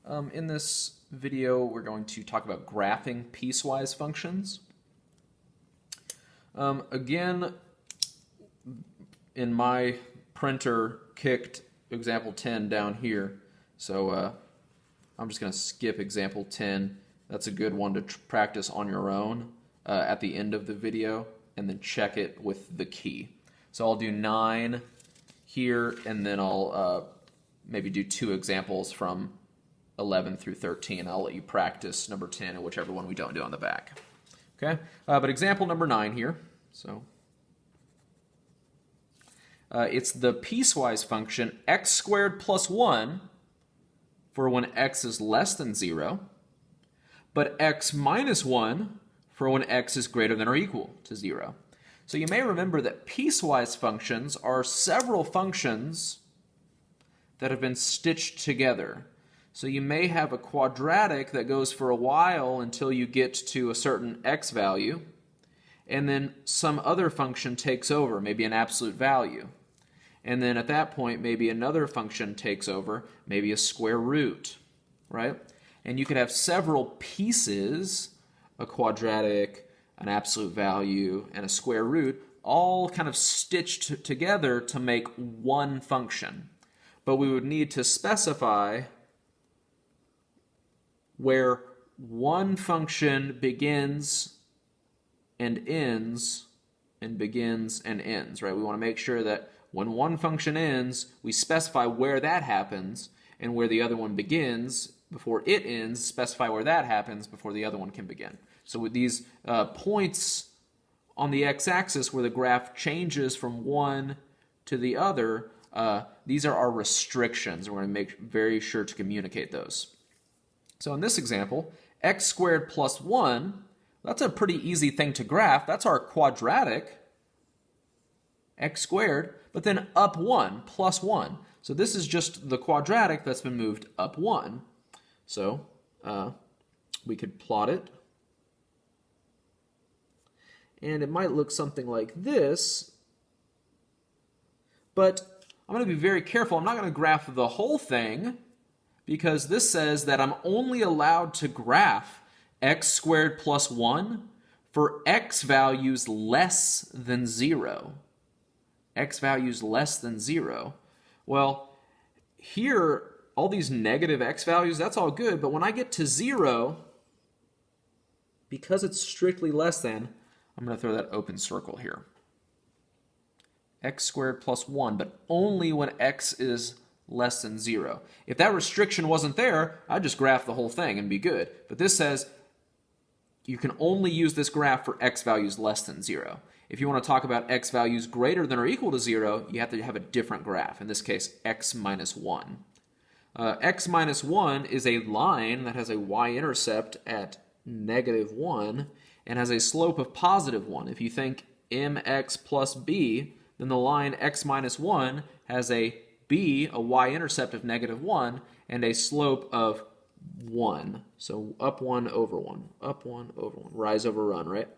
In this video, we're going to talk about graphing piecewise functions. Again, in my printer, kicked example 10 down here, so I'm just going to skip example 10. That's a good one to practice on your own at the end of the video, and then check it with the key. So I'll do 9 here, and then I'll maybe do 2 examples from 11 through 13. I'll let you practice number 10 and whichever one we don't do on the back. Okay, but example number 9 here. So it's the piecewise function x squared plus 1 for when x is less than 0, but x minus 1 for when x is greater than or equal to 0. So you may remember that piecewise functions are several functions that have been stitched together. So you may have a quadratic that goes for a while until you get to a certain x value, and then some other function takes over, maybe an absolute value. And then at that point, maybe another function takes over, maybe a square root, right? And you could have several pieces, a quadratic, an absolute value, and a square root, all kind of stitched together to make one function. But we would need to specify where one function begins and ends and begins and ends, right? We want to make sure that when one function ends, we specify where that happens, and where the other one begins before it ends, specify where that happens before the other one can begin. So with these points on the x-axis where the graph changes from one to the other, these are our restrictions, and we're going to make very sure to communicate those. So in this example, x squared plus 1, that's a pretty easy thing to graph. That's our quadratic, x squared, but then up 1, plus 1. So this is just the quadratic that's been moved up 1. So we could plot it. And it might look something like this, but I'm going to be very careful. I'm not going to graph the whole thing, because this says that I'm only allowed to graph x squared plus 1 for x values less than 0. X values less than 0. Well, here, all these negative x values, that's all good, but when I get to 0, because it's strictly less than, I'm going to throw that open circle here. X squared plus 1, but only when x is less than 0. If that restriction wasn't there, I'd just graph the whole thing and be good. But this says you can only use this graph for x values less than 0. If you want to talk about x values greater than or equal to 0, you have to have a different graph. In this case, x minus 1. X minus 1 is a line that has a y-intercept at -1 and has a slope of +1. If you think mx plus b, then the line x minus 1 has a y-intercept of -1, and a slope of 1. So up 1 over 1, up 1 over 1, rise over run, right?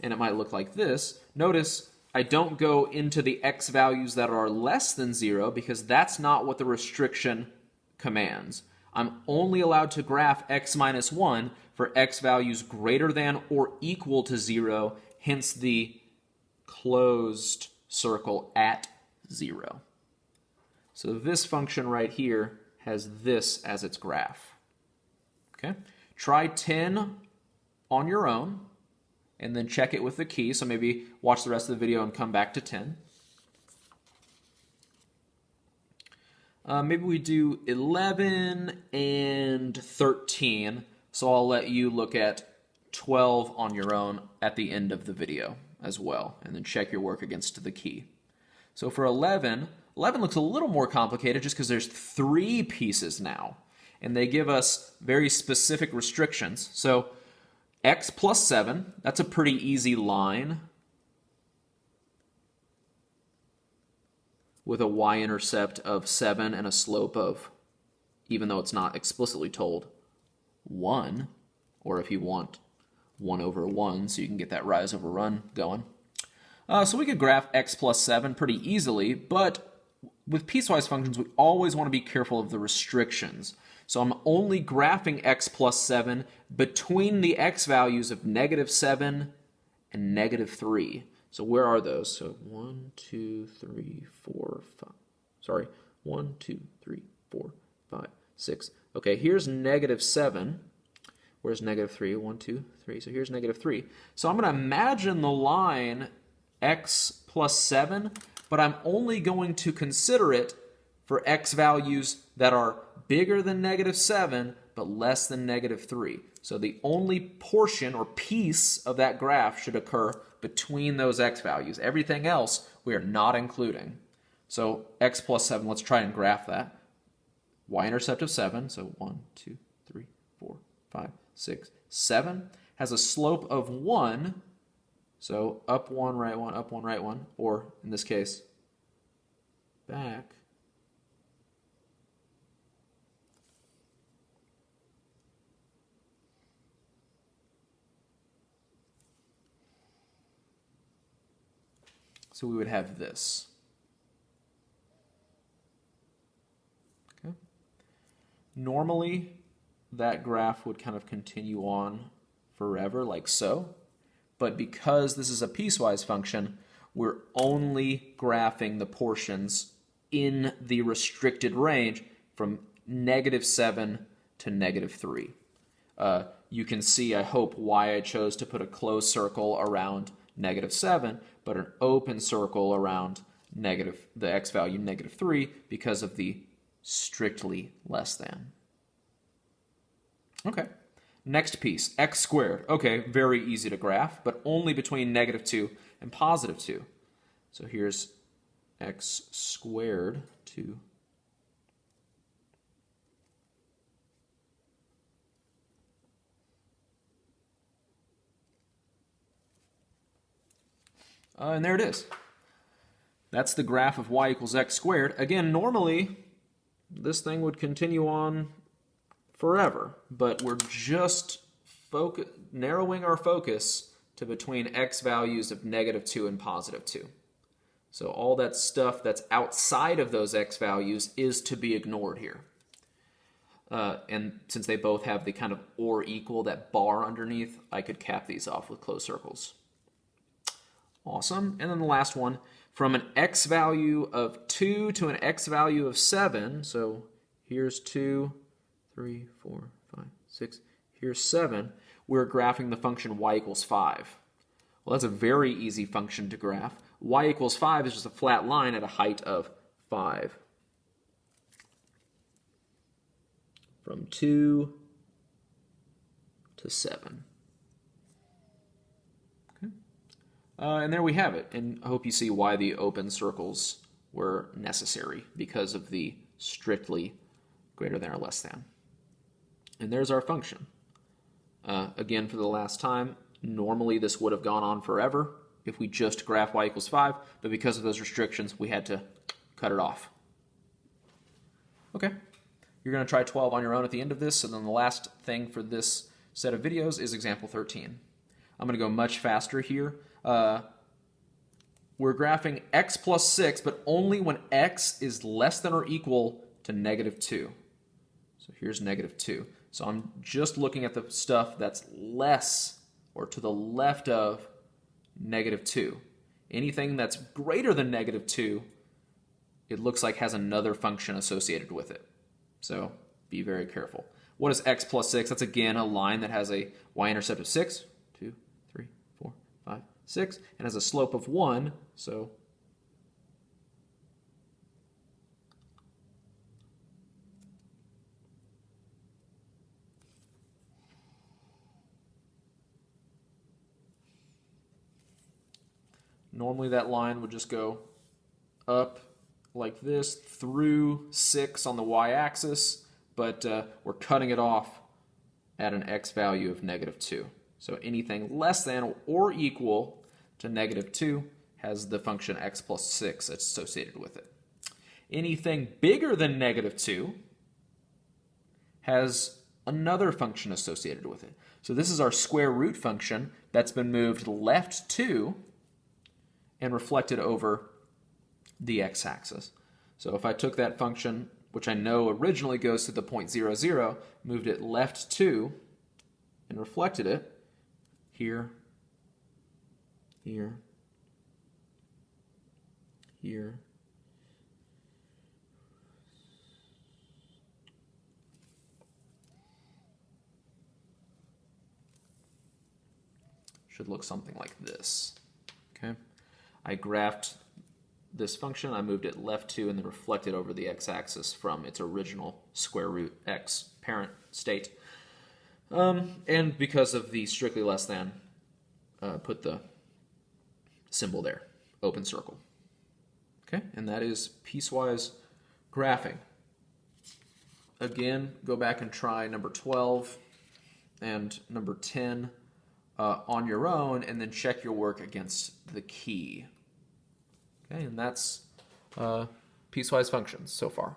And it might look like this. Notice I don't go into the x values that are less than 0, because that's not what the restriction commands. I'm only allowed to graph x minus 1 for x values greater than or equal to 0, hence the closed circle at 0. So this function right here has this as its graph. Okay? Try 10 on your own, and then check it with the key. So maybe watch the rest of the video and come back to 10. Maybe we do 11 and 13. So I'll let you look at 12 on your own at the end of the video as well, and then check your work against the key. So for 11 looks a little more complicated just because there's 3 pieces now, and they give us very specific restrictions. So x plus 7, that's a pretty easy line with a y-intercept of 7 and a slope of, even though it's not explicitly told, 1, or if you want 1 over 1, so you can get that rise over run going. So we could graph x plus 7 pretty easily, but with piecewise functions, we always want to be careful of the restrictions. So I'm only graphing x plus 7 between the x values of -7 and -3. So where are those? So 1, 2, 3, 4, 5. Sorry, 1, 2, 3, 4, 5, 6. Okay, here's -7. Where's -3? 1, 2, 3. So here's -3. So I'm going to imagine the line x plus 7, but I'm only going to consider it for x values that are bigger than -7, but less than -3. So the only portion or piece of that graph should occur between those x values. Everything else we are not including. So x plus 7, let's try and graph that. Y-intercept of 7, so 1, 2, 3, 4, 5, 6, 7, has a slope of 1, so up 1, right 1, up 1, right 1, or in this case, back. So we would have this. Okay. Normally, that graph would kind of continue on forever, like so. But because this is a piecewise function, we're only graphing the portions in the restricted range from -7 to -3. You can see, I hope, why I chose to put a closed circle around -7, but an open circle around the x value -3 because of the strictly less than. Okay, next piece, x squared. Okay, very easy to graph, but only between -2 and +2. So here's x squared 2. And there it is. That's the graph of y equals x squared. Again, normally, this thing would continue on forever, but we're just narrowing our focus to between x values of -2 and +2. So all that stuff that's outside of those x values is to be ignored here. And since they both have the kind of or equal, that bar underneath, I could cap these off with closed circles. Awesome. And then the last one, from an x value of 2 to an x value of 7. So here's 2, 3, 4, 5, 6. Here's 7. We're graphing the function y equals 5. Well, that's a very easy function to graph. Y equals 5 is just a flat line at a height of 5. From 2 to 7. And there we have it. And I hope you see why the open circles were necessary, because of the strictly greater than or less than. And there's our function. Again, for the last time, normally this would have gone on forever if we just graph y equals 5, but because of those restrictions, we had to cut it off. Okay, you're going to try 12 on your own at the end of this, and then the last thing for this set of videos is example 13. I'm going to go much faster here. We're graphing x plus 6, but only when x is less than or equal to -2. So here's -2. So I'm just looking at the stuff that's less or to the left of -2. Anything that's greater than -2, it looks like has another function associated with it. So be very careful. What is x plus 6? That's again a line that has a y-intercept of 6. 2, 3, 4, 5, 6, and has a slope of 1, so normally that line would just go up like this through 6 on the y-axis, but we're cutting it off at an x value of -2. So anything less than or equal to -2 has the function x plus 6 associated with it. Anything bigger than -2 has another function associated with it. So this is our square root function that's been moved left 2 and reflected over the x-axis. So if I took that function, which I know originally goes to the point 0, 0, moved it left 2, and reflected it here, here, here, should look something like this. Okay, I graphed this function, I moved it left 2 and then reflected over the x-axis from its original square root x parent state. And because of the strictly less than, put the symbol there, open circle. Okay, and that is piecewise graphing. Again, go back and try number 12 and number 10 on your own, and then check your work against the key. Okay, and that's piecewise functions so far.